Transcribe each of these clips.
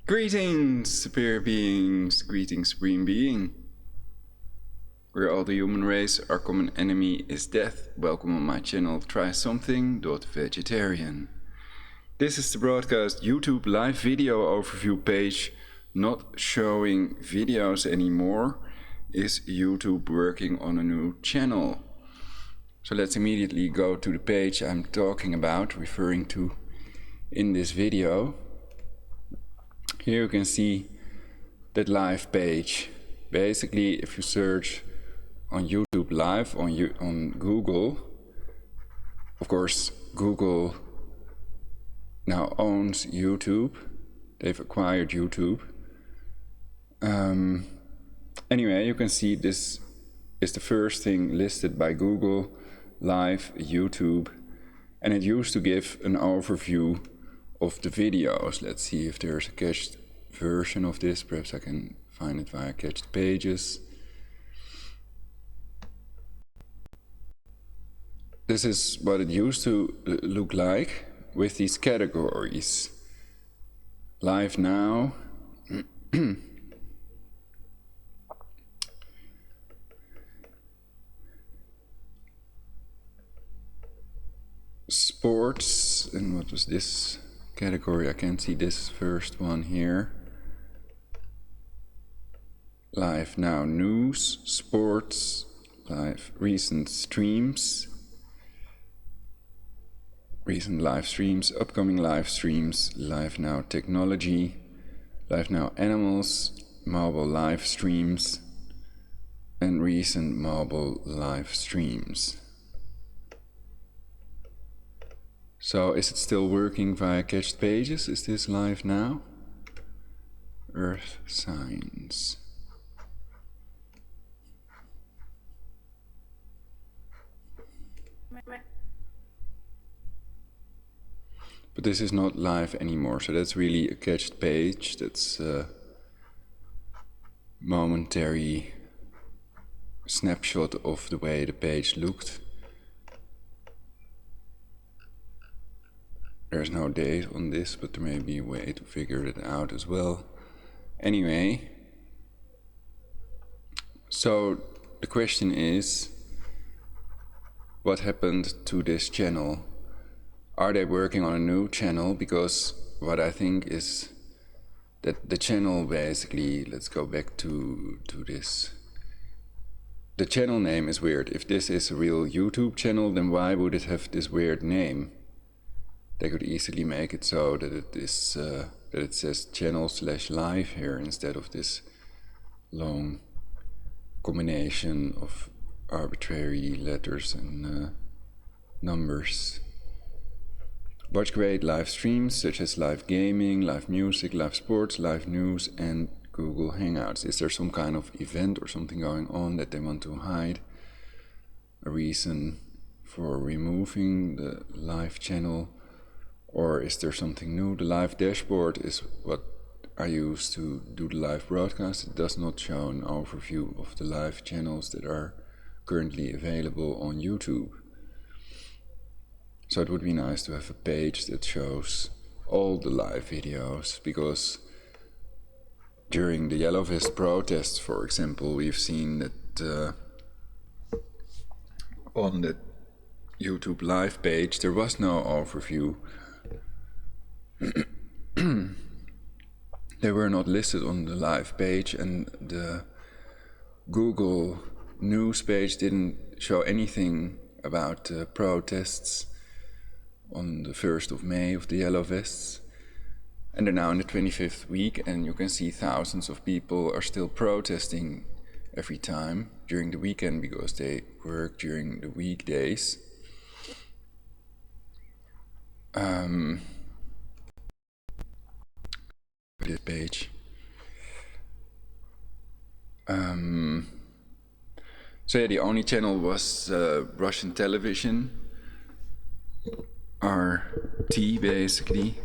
Greetings, superior beings, greetings, supreme being. Where all the human race, our common enemy is death. Welcome on my channel, try Something.Vegetarian. This is the broadcast YouTube live video overview page, not showing videos anymore. Is YouTube working on a new channel? So let's immediately go to the page I'm talking about, referring to in this video. Here you can see that live page. Basically, if you search on YouTube Live on Google, of course Google now owns YouTube. They've acquired YouTube. Anyway, you can see this is the first thing listed by Google, Live YouTube, and it used to give an overview of the videos. Let's see if there's a cached version of this. Perhaps I can find it via cached pages. This is what it used to look like with these categories. Live now. Sports, and what was this category? I can't see this first one here. Live now news, sports, live recent streams, recent live streams, upcoming live streams, live now technology, live now animals, mobile live streams, and recent mobile live streams. So is it still working via cached pages? Is this live now? Earth signs. But this is not live anymore, so that's really a cached page. That's a momentary snapshot of the way the page looked. There's no date on this, but there may be a way to figure it out as well. Anyway, so the question is, what happened to this channel? Are they working on a new channel? Because what I think is that the channel basically, let's go back to this. The channel name is weird. If this is a real YouTube channel, then why would it have this weird name? They could easily make it so that it is that it says channel/live here instead of this long combination of arbitrary letters and numbers. Watch great live streams such as live gaming, live music, live sports, live news, and Google Hangouts. Is there some kind of event or something going on that they want to hide? A reason for removing the live channel? Or is there something new? The live dashboard is what I use to do the live broadcast. It does not show an overview of the live channels that are currently available on YouTube. So it would be nice to have a page that shows all the live videos, because during the Yellow Vest protests, for example, we've seen that on the YouTube live page there was no overview. They were not listed on the live page, and the Google news page didn't show anything about the protests on the 1st of May of the Yellow Vests. And they're now in the 25th week, and you can see thousands of people are still protesting every time during the weekend because they work during the weekdays. This page. So yeah, the only channel was Russian television, RT basically.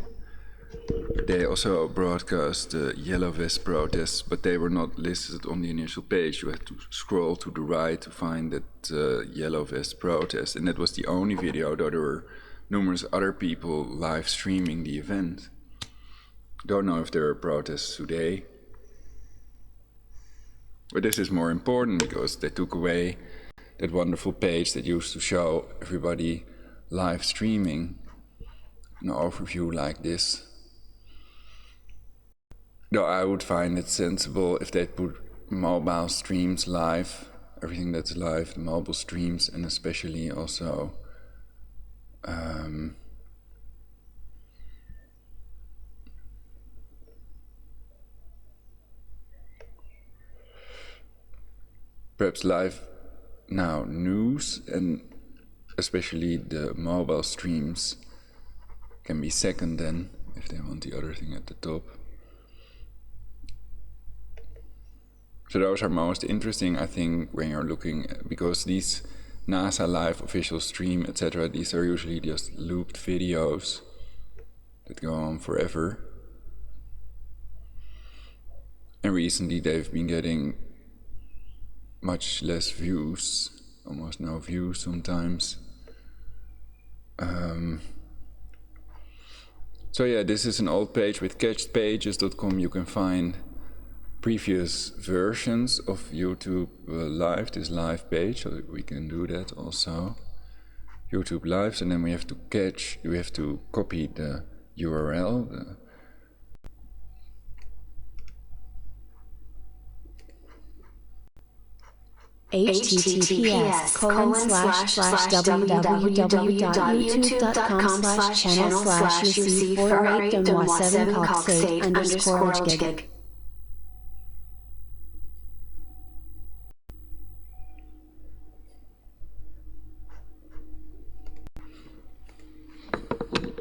They also broadcast the Yellow Vest protests, but they were not listed on the initial page. You had to scroll to the right to find that Yellow Vest protest, and that was the only video, though there were numerous other people live streaming the event. Don't know if there are protests today. But this is more important because they took away that wonderful page that used to show everybody live streaming an overview like this. Though I would find it sensible if they put mobile streams live, everything that's live, the mobile streams, and especially also perhaps live now news, and especially the mobile streams can be second then, if they want the other thing at the top. So those are most interesting, I think, when you're looking, because these NASA live official stream, etc., these are usually just looped videos that go on forever. And recently they've been getting much less views, almost no views sometimes. So yeah, this is an old page with catchedpages.com. You can find previous versions of YouTube Live, this live page, so we can do that also. YouTube Lives, and then we have to copy the URL, https://www.youtube.com/channel/UC408-7coxate_gig.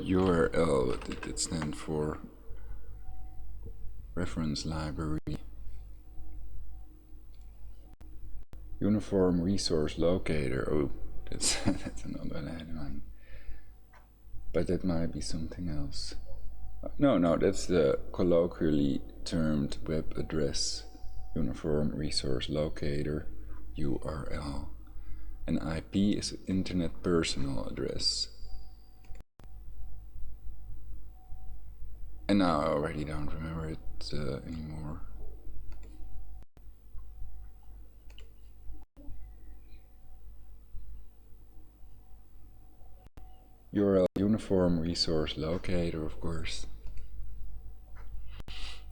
URL, what did it stand for? Reference library. Uniform resource locator. Oh, that's another headline. But that might be something else. No, that's the colloquially termed web address. Uniform resource locator, URL. And IP is internet personal address. And now I already don't remember it anymore. URL uniform resource locator, of course.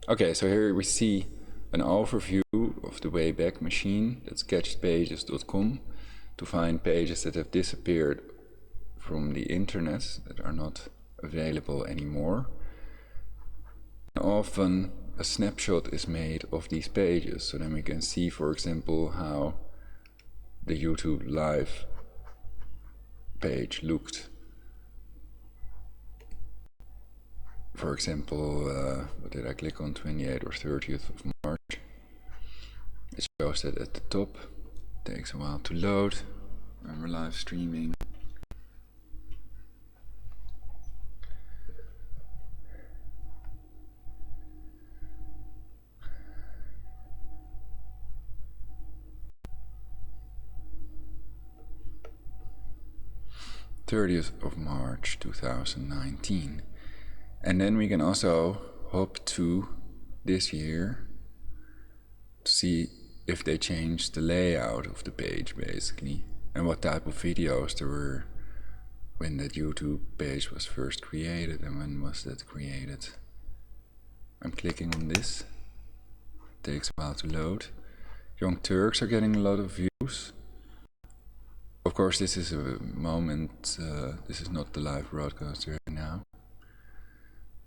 Okay, so here we see an overview of the Wayback Machine. That's catchedpages.com, to find pages that have disappeared from the internet, that are not available anymore. Often a snapshot is made of these pages, so then we can see, for example, how the YouTube Live page looked. For example, what did I click on, 28th or 30th of March? It shows that at the top. It takes a while to load when we're live streaming. March 2019. And then we can also hop to this year to see if they changed the layout of the page, basically, and what type of videos there were when that YouTube page was first created, and when was that created. I'm clicking on this. It takes a while to load. Young Turks are getting a lot of views. Of course, this is a moment, this is not the live broadcast right now.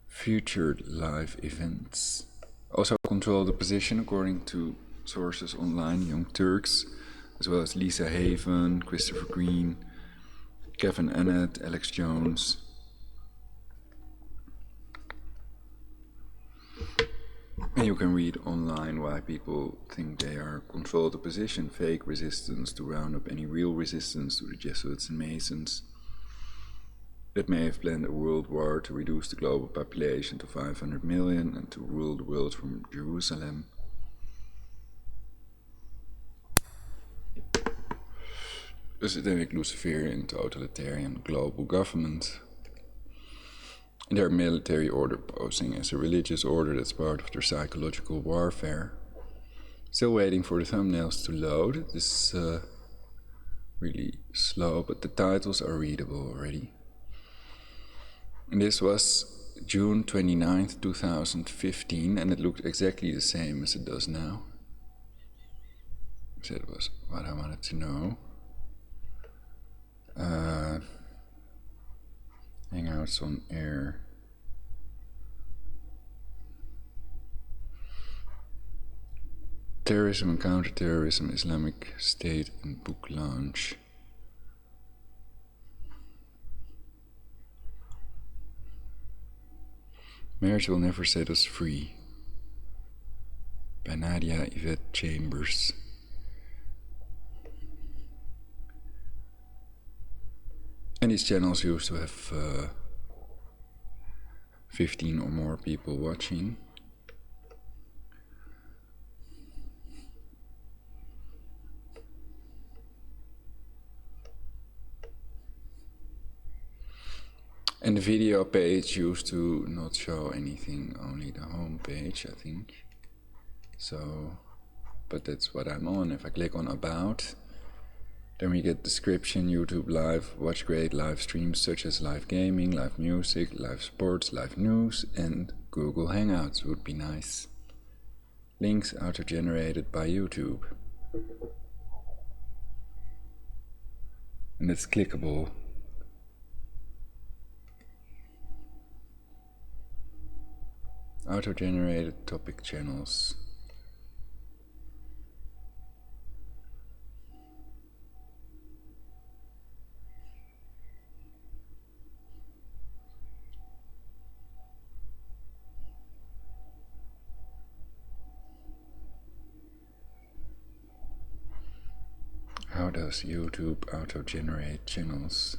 Featured live events. Also control the position according to sources online. Young Turks, as well as Lisa Haven, Christopher Green, Kevin Annett, Alex Jones. And you can read online why people think they are control the position, fake resistance to round up any real resistance to the Jesuits and Masons that may have planned a world war to reduce the global population to 500 million and to rule the world from Jerusalem. A systemic Luciferian totalitarian global government. Their military order posing as a religious order that's part of their psychological warfare. Still waiting for the thumbnails to load. This is really slow, but the titles are readable already. And this was June 29th, 2015, and it looked exactly the same as it does now. So that was what I wanted to know. Hangouts on air. Terrorism and counterterrorism, Islamic State and book launch. Marriage Will Never Set Us Free by Nadia Yvette Chambers. And these channels used to have 15 or more people watching. And the video page used to not show anything, only the home page, I think. So, but that's what I'm on. If I click on About, then we get description, YouTube Live, watch great live streams such as live gaming, live music, live sports, live news, and Google Hangouts would be nice. Links auto-generated by YouTube. And it's clickable. Auto-generated topic channels. How does YouTube auto-generate channels?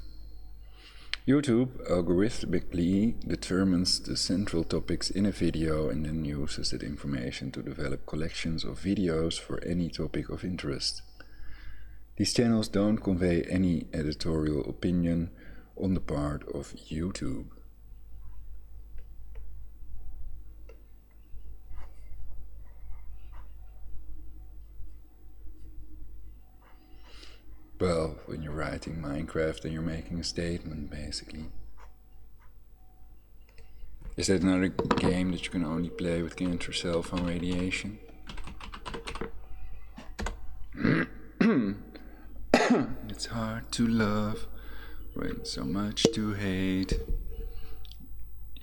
YouTube algorithmically determines the central topics in a video and then uses that information to develop collections of videos for any topic of interest. These channels don't convey any editorial opinion on the part of YouTube. Well, when you're writing Minecraft and you're making a statement, basically. Is that another game that you can only play with cancer cell phone radiation? It's hard to love when so much to hate.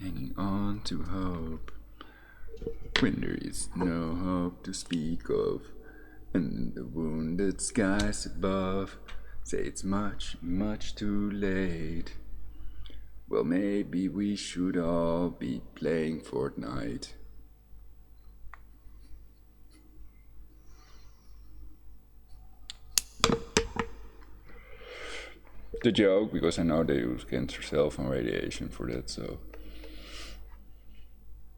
Hanging on to hope when there is no hope to speak of. And the wounded skies above say it's much, much too late. Well, maybe we should all be playing Fortnite. The joke, because I know they use cancer cell phone radiation for that, so.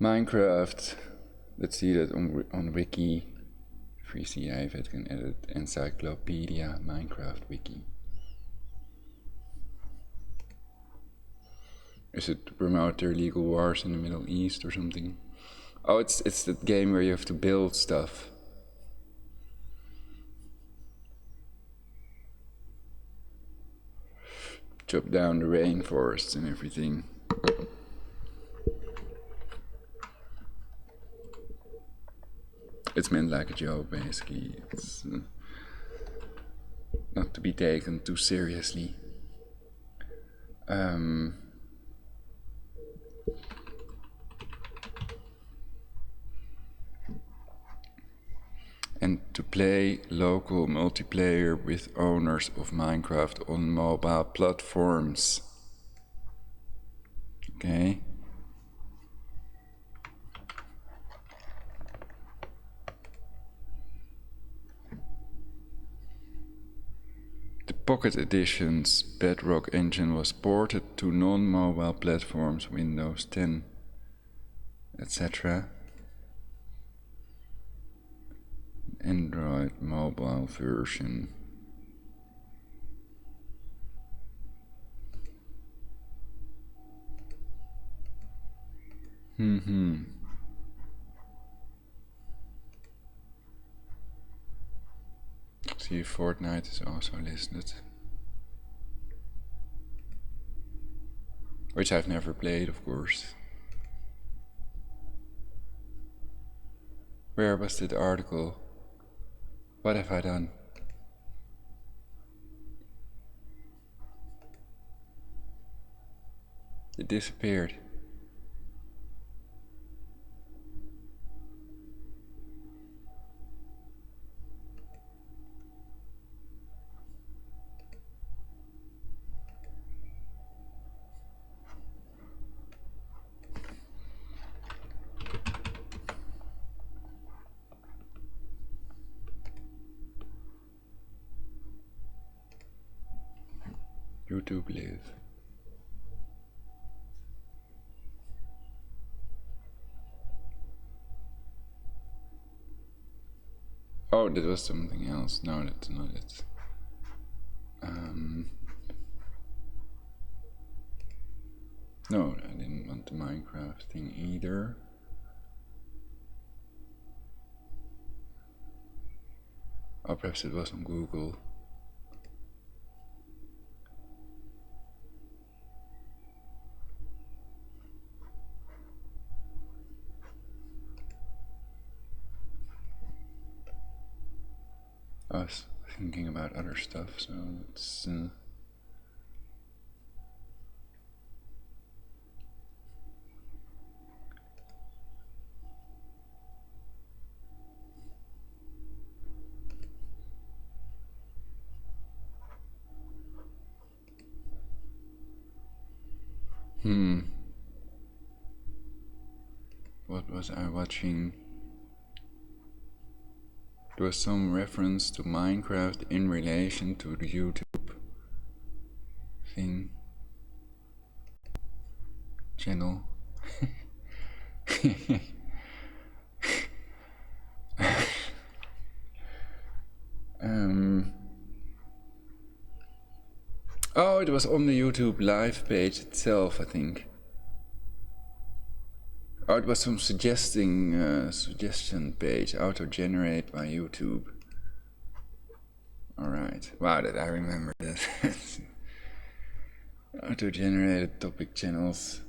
Minecraft, let's see that on Wiki. Free it can edit Encyclopedia Minecraft Wiki. Is it promote their illegal wars in the Middle East or something? Oh, it's that game where you have to build stuff. Chop down the rainforests and everything. It's meant like a joke, basically. It's not to be taken too seriously. And to play local multiplayer with owners of Minecraft on mobile platforms. Okay. The Pocket Edition's Bedrock engine was ported to non-mobile platforms, Windows 10, etc. Android mobile version. See, Fortnite is also listed, which I've never played, of course. Where was that article? What have I done? It disappeared. YouTube Live. Oh, that was something else. No, that's not it. No, I didn't want the Minecraft thing either. Oh, perhaps it was on Google. I was thinking about other stuff, so it's what was I watching? There was some reference to Minecraft in relation to the YouTube thing. Channel. Oh, it was on the YouTube live page itself, I think. Oh, it was some suggestion page, auto-generate by YouTube. Alright, wow, that I remember that. Auto-generated topic channels.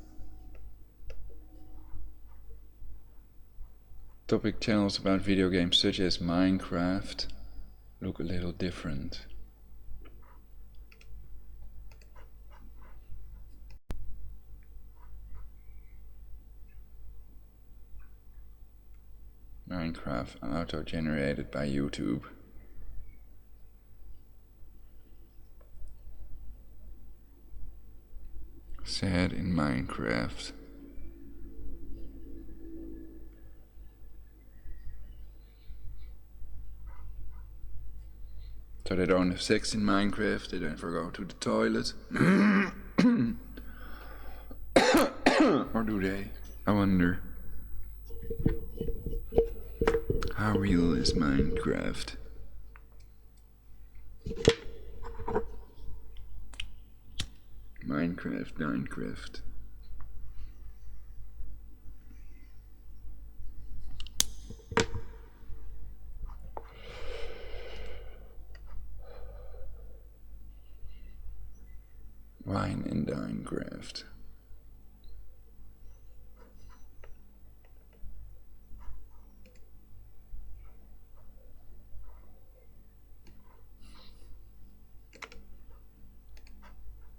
Topic channels about video games such as Minecraft look a little different. Minecraft auto-generated by YouTube. Sad in Minecraft. So they don't have sex in Minecraft, they never go to the toilet. Or do they? I wonder. How real is Minecraft? Minecraft. Wine and Minecraft.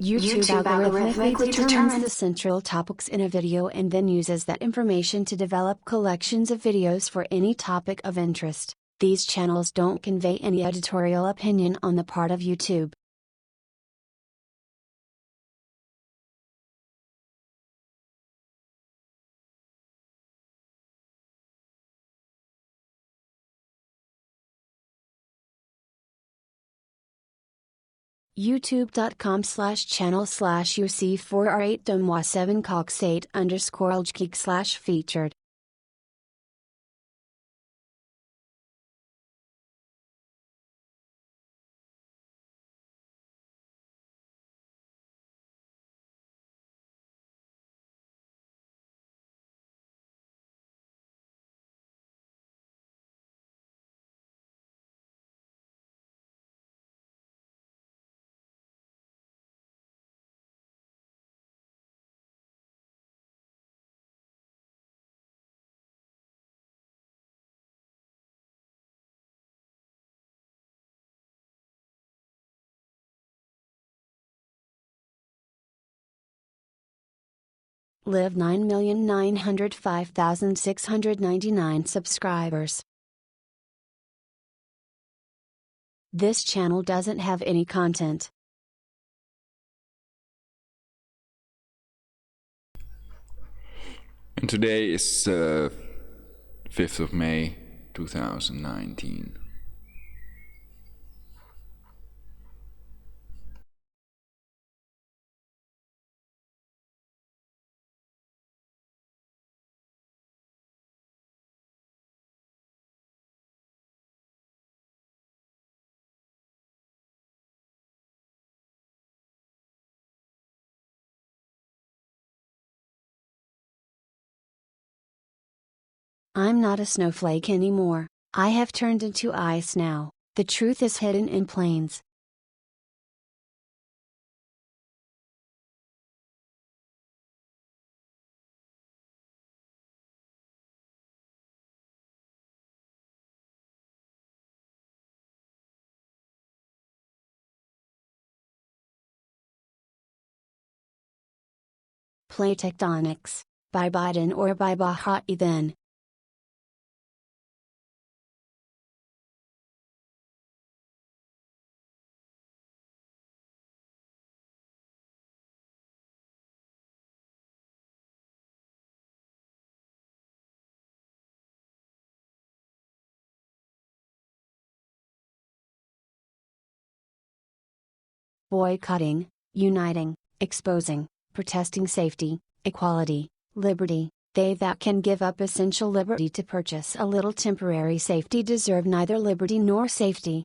YouTube algorithmically determines the central topics in a video and then uses that information to develop collections of videos for any topic of interest. These channels don't convey any editorial opinion on the part of YouTube. youtube.com/channel/UC4R8-7cox8_featured Live 9,905,699 subscribers. This channel doesn't have any content. And today is 5th of May 2019. I'm not a snowflake anymore. I have turned into ice now. The truth is hidden in plains. Plate tectonics, by Biden or by Bahati then. Boycotting, uniting, exposing, protesting safety, equality, liberty. They that can give up essential liberty to purchase a little temporary safety deserve neither liberty nor safety.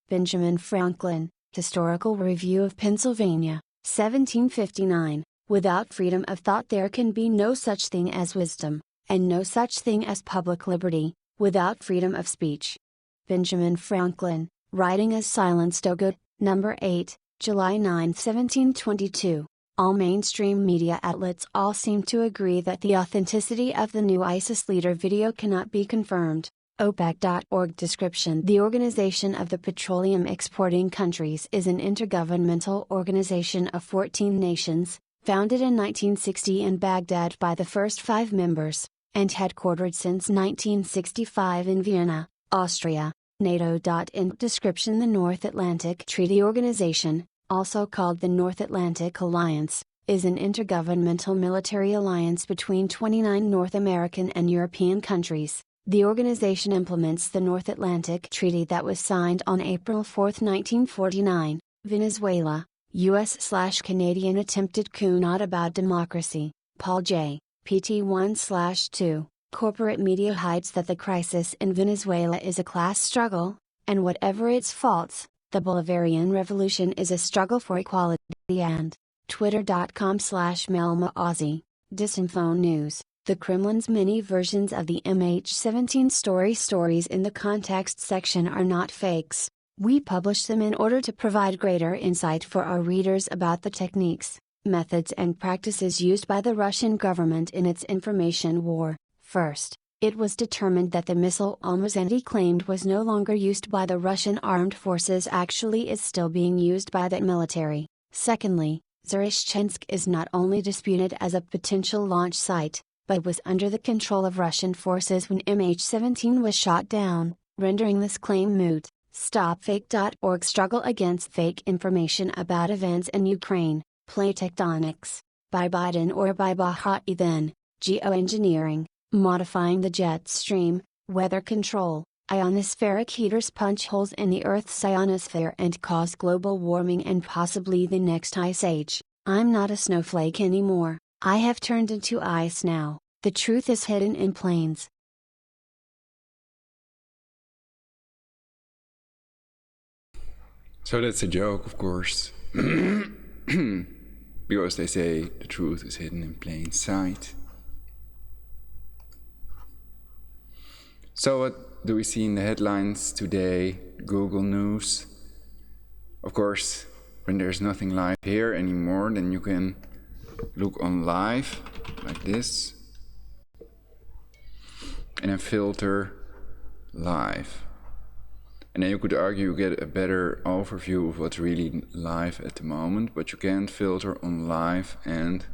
Benjamin Franklin, Historical Review of Pennsylvania, 1759. Without freedom of thought there can be no such thing as wisdom, and no such thing as public liberty, without freedom of speech. Benjamin Franklin, writing as Silenced O Good, Number 8, July 9, 1722. All mainstream media outlets all seem to agree that the authenticity of the new ISIS leader video cannot be confirmed. OPEC.org description: the Organization of the Petroleum Exporting Countries is an intergovernmental organization of 14 nations, founded in 1960 in Baghdad by the first 5 members, and headquartered since 1965 in Vienna, Austria. NATO.in description: the North Atlantic Treaty Organization, also called the North Atlantic Alliance, is an intergovernmental military alliance between 29 North American and European countries. The organization implements the North Atlantic Treaty that was signed on April 4, 1949. Venezuela, U.S./Canadian attempted coup not about democracy. Paul J. PT 1/2. Corporate media hides that the crisis in Venezuela is a class struggle, and whatever its faults, the Bolivarian Revolution is a struggle for equality. And Twitter.com/MelmaAussie, Disinfo News. The Kremlin's many versions of the MH17 stories in the context section are not fakes. We publish them in order to provide greater insight for our readers about the techniques, methods and practices used by the Russian government in its information war. First, it was determined that the missile Almaz claimed was no longer used by the Russian armed forces actually is still being used by that military. Secondly, Zaryshchensk is not only disputed as a potential launch site, but was under the control of Russian forces when MH17 was shot down, rendering this claim moot. StopFake.org struggle against fake information about events in Ukraine. Plate tectonics, by Biden or by Bahati then. Geoengineering, modifying the jet stream, weather control. Ionospheric heaters punch holes in the Earth's ionosphere and cause global warming and possibly the next ice age. I'm not a snowflake anymore. I have turned into ice now. The truth is hidden in plains. So that's a joke, of course. Because they say the truth is hidden in plain sight. So what do we see in the headlines today? Google News. Of course, when there's nothing live here anymore, then you can look on live, like this. And then filter live. And then you could argue you get a better overview of what's really live at the moment, but you can't filter on live and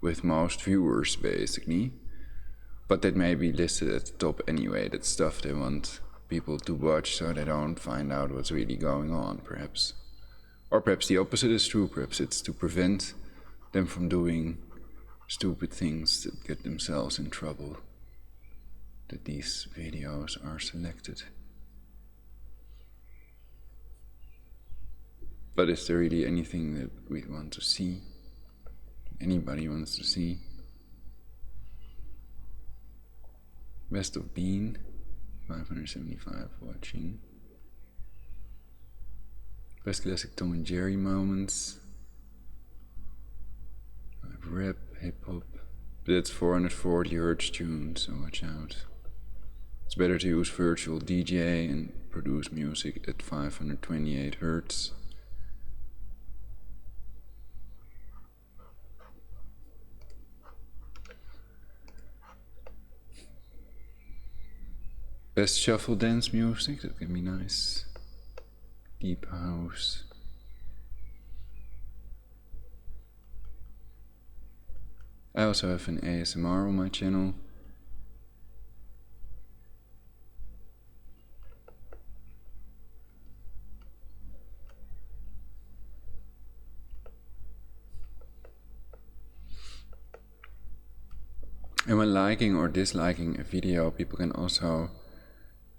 with most viewers basically. But that may be listed at the top anyway. That's stuff they want people to watch so they don't find out what's really going on, perhaps. Or perhaps the opposite is true. Perhaps it's to prevent them from doing stupid things that get themselves in trouble, that these videos are selected. But is there really anything that we want to see? Anybody wants to see? Best of Bean, 575 watching. Best classic Tom and Jerry moments. Rap, hip hop. But that's 440 Hz tune, so watch out. It's better to use virtual DJ and produce music at 528 Hz. Best shuffle dance music, that can be nice. Deep house. I also have an ASMR on my channel. And when liking or disliking a video, people can also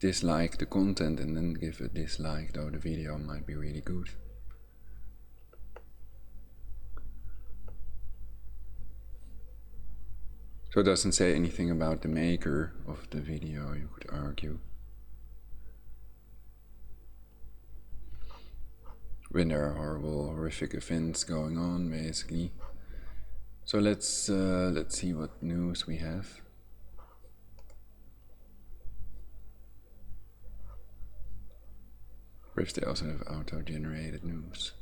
dislike the content and then give a dislike, though the video might be really good. So it doesn't say anything about the maker of the video, you could argue. When there are horrible, horrific events going on, basically. So let's see what news we have. Perhaps they also have auto-generated news.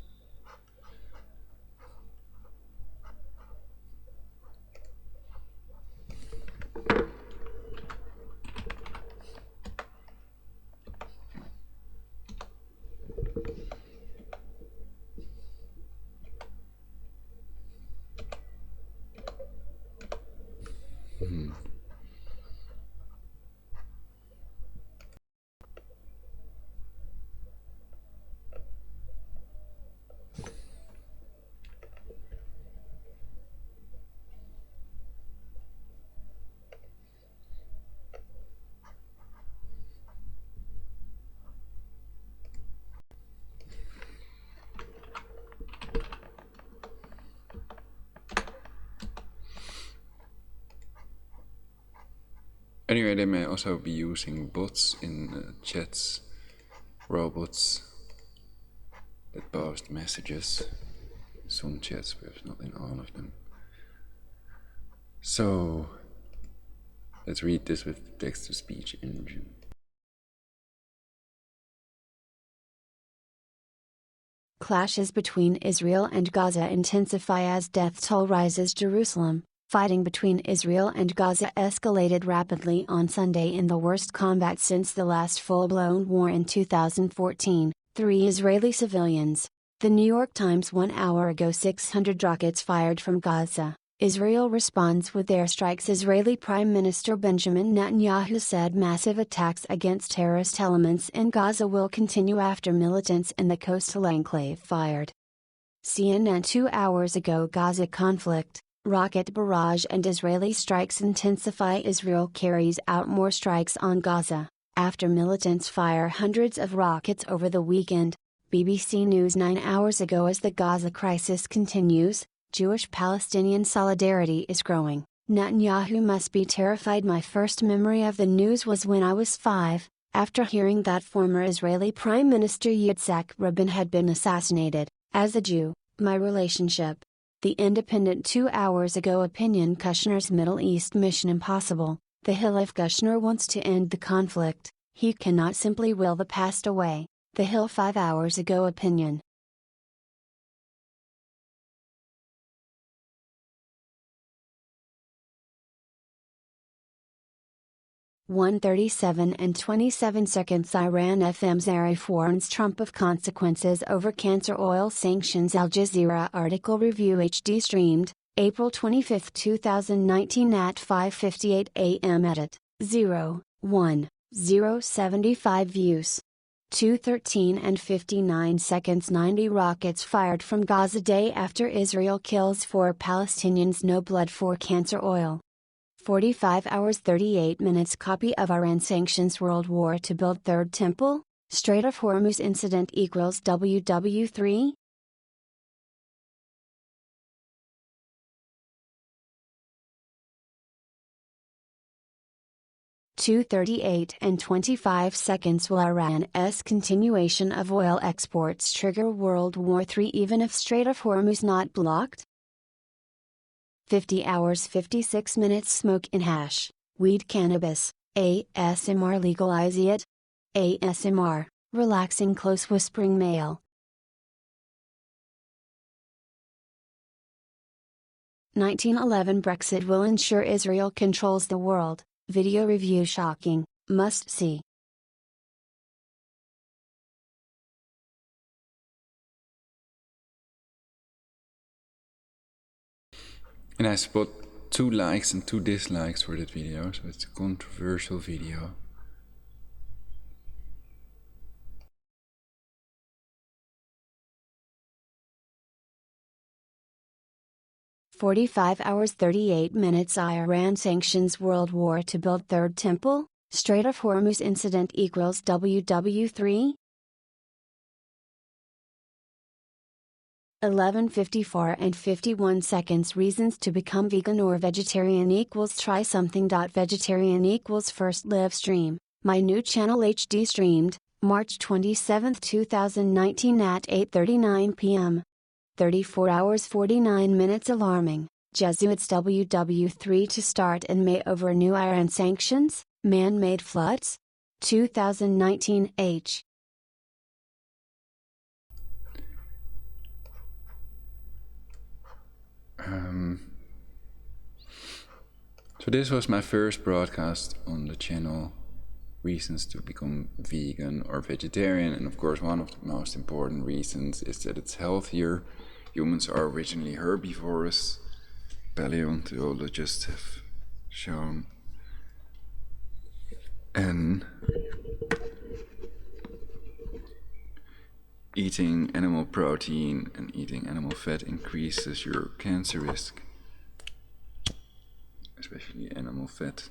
Anyway, they may also be using bots in chats, robots that post messages. Some chats, perhaps not in all of them. So, let's read this with the text-to-speech engine. Clashes between Israel and Gaza intensify as death toll rises. Jerusalem. Fighting between Israel and Gaza escalated rapidly on Sunday in the worst combat since the last full-blown war in 2014, 3 Israeli civilians. The New York Times 1 hour ago. 600 rockets fired from Gaza. Israel responds with airstrikes. Israeli Prime Minister Benjamin Netanyahu said massive attacks against terrorist elements in Gaza will continue after militants in the coastal enclave fired. CNN 2 hours ago. Gaza conflict. Rocket barrage and Israeli strikes intensify. Israel carries out more strikes on Gaza, after militants fire hundreds of rockets over the weekend. BBC News 9 hours ago. As the Gaza crisis continues, Jewish-Palestinian solidarity is growing. Netanyahu must be terrified. My first memory of the news was when I was 5, after hearing that former Israeli Prime Minister Yitzhak Rabin had been assassinated. As a Jew, my relationship. The Independent 2 hours ago. Opinion Kushner's Middle East mission impossible. The Hill. If Kushner wants to end the conflict, he cannot simply will the past away. The Hill. 5 hours ago. Opinion. 1:37 and 27 seconds. Iran FM's Arif warns Trump of consequences over cancer oil sanctions. Al Jazeera article review HD streamed, April 25, 2019 at 5:58 a.m. Edit, 0:1:075 views. 2:13 and 59 seconds. 90 rockets fired from Gaza day after Israel kills 4 Palestinians. No blood for cancer oil. 45 hours 38 minutes. Copy of Iran sanctions World War to build third temple, Strait of Hormuz incident equals WW3. (2:38 and 25 seconds). Will Iran's continuation of oil exports trigger World War III even if Strait of Hormuz not blocked? 50 hours 56 minutes. Smoke in hash, weed, cannabis, ASMR legalize it? ASMR, relaxing close whispering male. 1911 Brexit will ensure Israel controls the world. Video review shocking, must see. And I spot 2 likes and 2 dislikes for that video, so it's a controversial video. (45 hours 38 minutes). Iran sanctions World War to build third temple, Strait of Hormuz incident equals WW3. 11:54 and 51 seconds. Reasons to become vegan or vegetarian equals try something.vegetarian equals first live stream. My new channel HD streamed, March 27, 2019 at 8:39 p.m. 34 hours 49 minutes. Alarming, Jesuits WW3 to start in May over new Iran sanctions, man-made floods? 2019 H. So this was my first broadcast on the channel, reasons to become vegan or vegetarian, and of course one of the most important reasons is that it's healthier. Humans are originally herbivores, paleontologists have shown, and eating animal protein and eating animal fat increases your cancer risk, especially animal fat.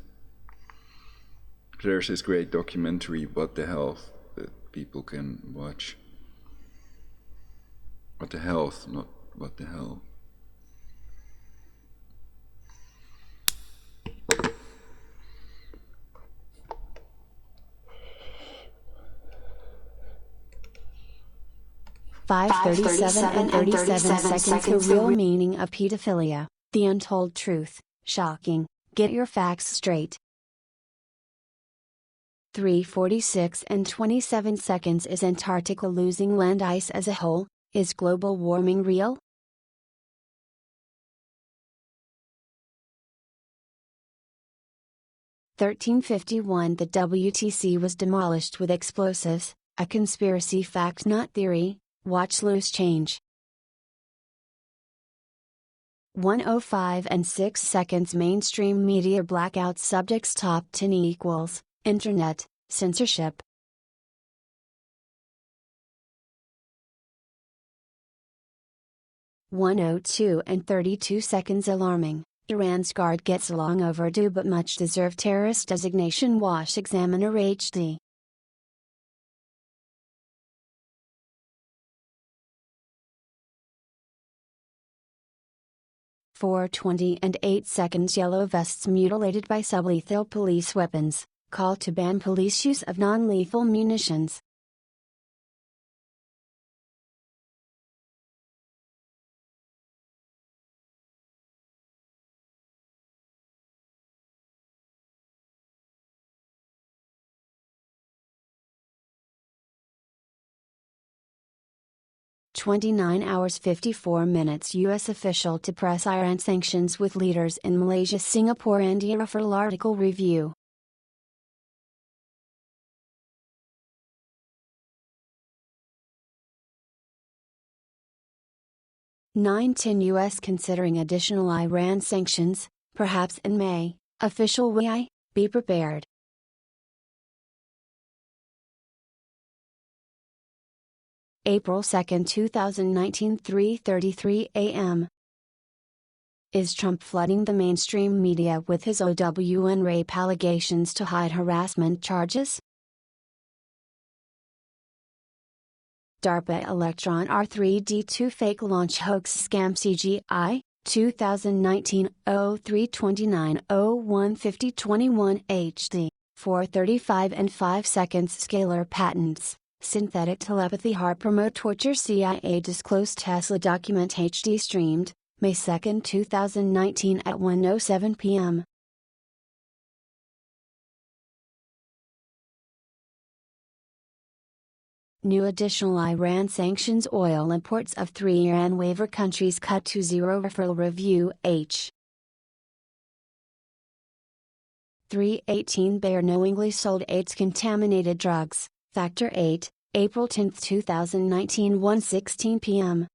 There's this great documentary, What the Health, that people can watch. What the health, not what the hell. Five 37 and 37 seconds. The real meaning of pedophilia, the untold truth. Shocking, get your facts straight. 3:46 and 27 seconds. Is Antarctica losing land ice as a whole? Is global warming real? (13:51) The WTC was demolished with explosives, a conspiracy fact not theory. Watch loose change. 1:05 and 6 seconds. Mainstream media blackout. Subjects top 10 equals Internet, censorship. 1:02 and 32 seconds. Alarming, Iran's guard gets long overdue but much deserved terrorist designation. Wash Examiner HD. 4:20 and 8 seconds. Yellow vests mutilated by sublethal police weapons. Call to ban police use of non-lethal munitions. (29 hours 54 minutes). U.S. official to press Iran sanctions with leaders in Malaysia, Singapore, and India. Full article review. 9/10 U.S. considering additional Iran sanctions, perhaps in May. Official WI, be prepared. April 2, 2019, 3:33 a.m. Is Trump flooding the mainstream media with his OWN rape allegations to hide harassment charges? DARPA Electron R3D2 fake launch hoax scam CGI, 2019 0329 015021 HD, 435 and 5 seconds scalar patents, synthetic telepathy heart promote torture CIA disclosed Tesla document HD streamed, May 2, 2019 at 1:07 p.m. New additional Iran sanctions oil imports of 3 Iran waiver countries cut to zero. Referral review H. 318 Bayer knowingly sold AIDS-contaminated drugs, Factor 8, April 10, 2019 1:16 p.m.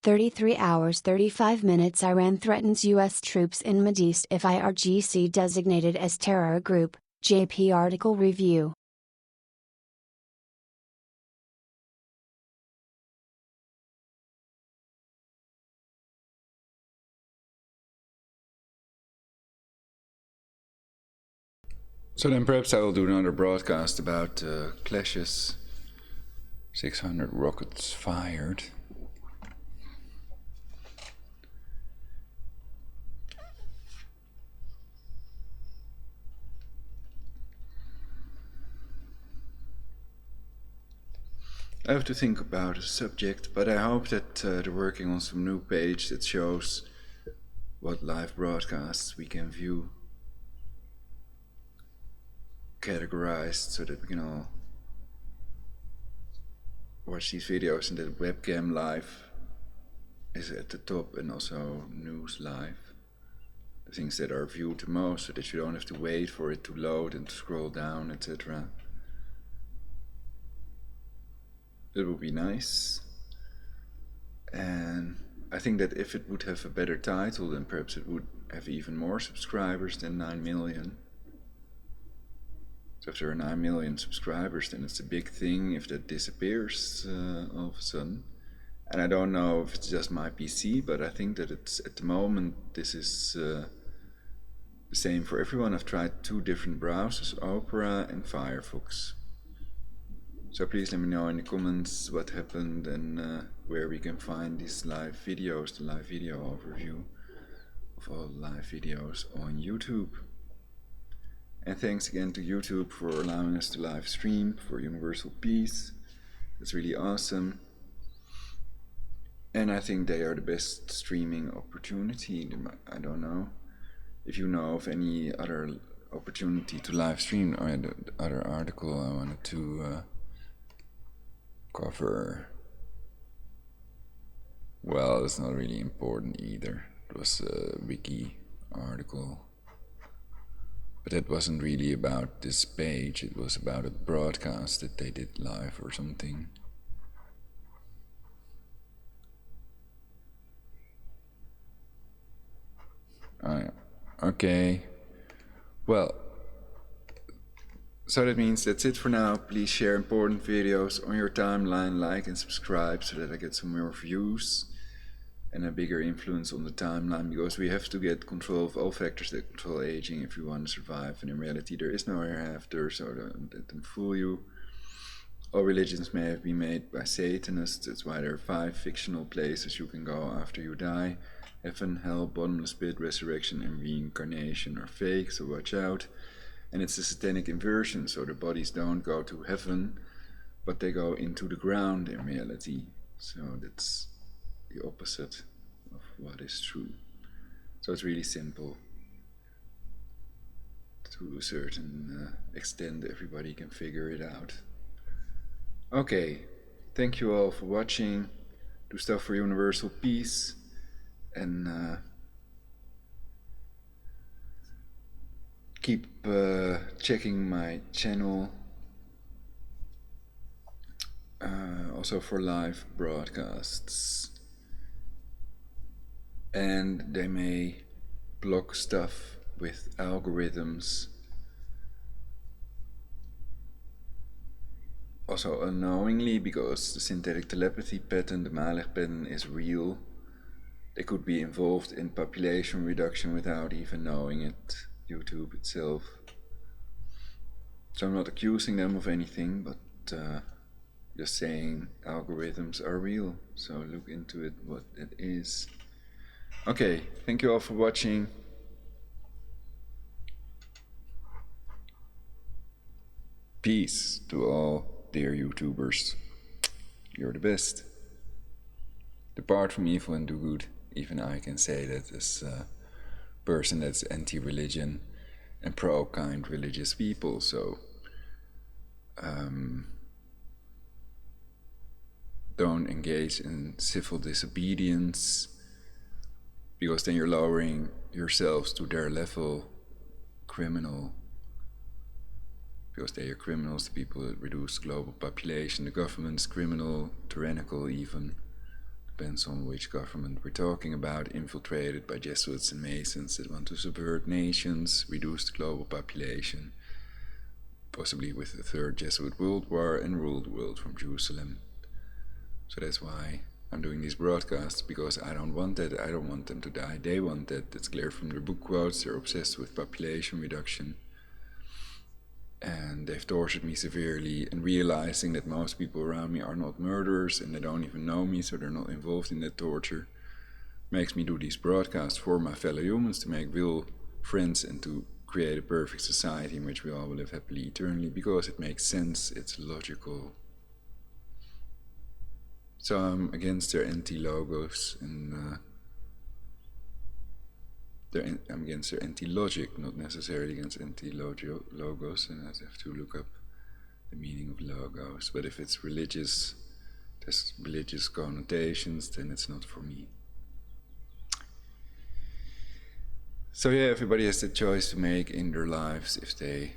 (33 hours 35 minutes) Iran threatens U.S. troops in Mideast if IRGC designated as terror group, JP article review. So then perhaps I will do another broadcast about clashes, 600 rockets fired. I have to think about a subject, but I hope that they're working on some new page that shows what live broadcasts we can view, categorized, so that we can all watch these videos, and that webcam live is at the top, and also news live, the things that are viewed the most, so that you don't have to wait for it to load and to scroll down, etc. It would be nice. And I think that if it would have a better title, then perhaps it would have even more subscribers than 9 million. So if there are 9 million subscribers, then it's a big thing if that disappears all of a sudden. And I don't know if it's just my PC, but I think that it's, at the moment, this is the same for everyone. I've tried 2 different browsers, Opera and Firefox. So please let me know in the comments what happened and where we can find these live videos, the live video overview of all live videos on YouTube. And thanks again to YouTube for allowing us to live stream for Universal Peace. That's really awesome. And I think they are the best streaming opportunity. I don't know if you know of any other opportunity to live stream. Or the other article I wanted to cover, well, it's not really important either. It was a wiki article, but it wasn't really about this page. It was about a broadcast that they did live or something. Oh yeah, okay, well, so that means that's it for now. Please share important videos on your timeline, like and subscribe, so that I get some more views and a bigger influence on the timeline, because we have to get control of all factors that control aging if we want to survive, and in reality there is no hereafter, so don't let them fool you. All religions may have been made by Satanists. That's why there are 5 fictional places you can go after you die. Heaven, hell, bottomless pit, resurrection and reincarnation are fake, so watch out. And it's a satanic inversion, so the bodies don't go to heaven, but they go into the ground in reality. So that's the opposite of what is true. So it's really simple. To a certain extent, everybody can figure it out. Okay, thank you all for watching. Do stuff for universal peace, and keep checking my channel, also for live broadcasts, and they may block stuff with algorithms. Also unknowingly, because the synthetic telepathy pattern, the Malech pattern, is real. They could be involved in population reduction without even knowing it, YouTube itself. So I'm not accusing them of anything, but just saying algorithms are real. So look into it, what it is. Okay, thank you all for watching. Peace to all dear YouTubers. You're the best. Depart from evil and do good. Even I can say that as a person that's anti-religion and pro-kind religious people. So don't engage in civil disobedience, because then you're lowering yourselves to their level. Criminal, because they are criminals, the people that reduce global population. The government's criminal, tyrannical even. Depends on which government we're talking about, infiltrated by Jesuits and Masons that want to subvert nations, reduce the global population, possibly with the Third Jesuit World War, and rule the world from Jerusalem. So that's why I'm doing these broadcasts, because I don't want that. I don't want them to die. They want that. That's clear from their book quotes. They're obsessed with population reduction. And they've tortured me severely, and realizing that most people around me are not murderers and they don't even know me, so they're not involved in that torture, makes me do these broadcasts for my fellow humans, to make real friends and to create a perfect society in which we all will live happily eternally, because it makes sense, it's logical. So I'm against their anti-logos, and I'm against their anti-logic, not necessarily against anti-logos, and I have to look up the meaning of logos. But if it's religious, there's religious connotations, then it's not for me. So yeah, everybody has the choice to make in their lives if they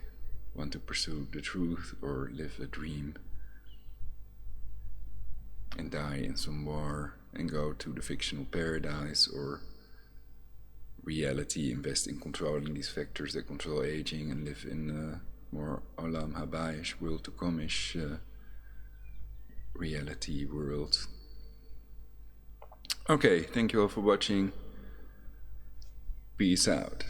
want to pursue the truth or live a dream and die in some war and go to the fictional paradise, or reality, invest in controlling these factors that control aging and live in a more Olam Haba-ish, world to come-ish reality world. Okay, thank you all for watching. Peace out.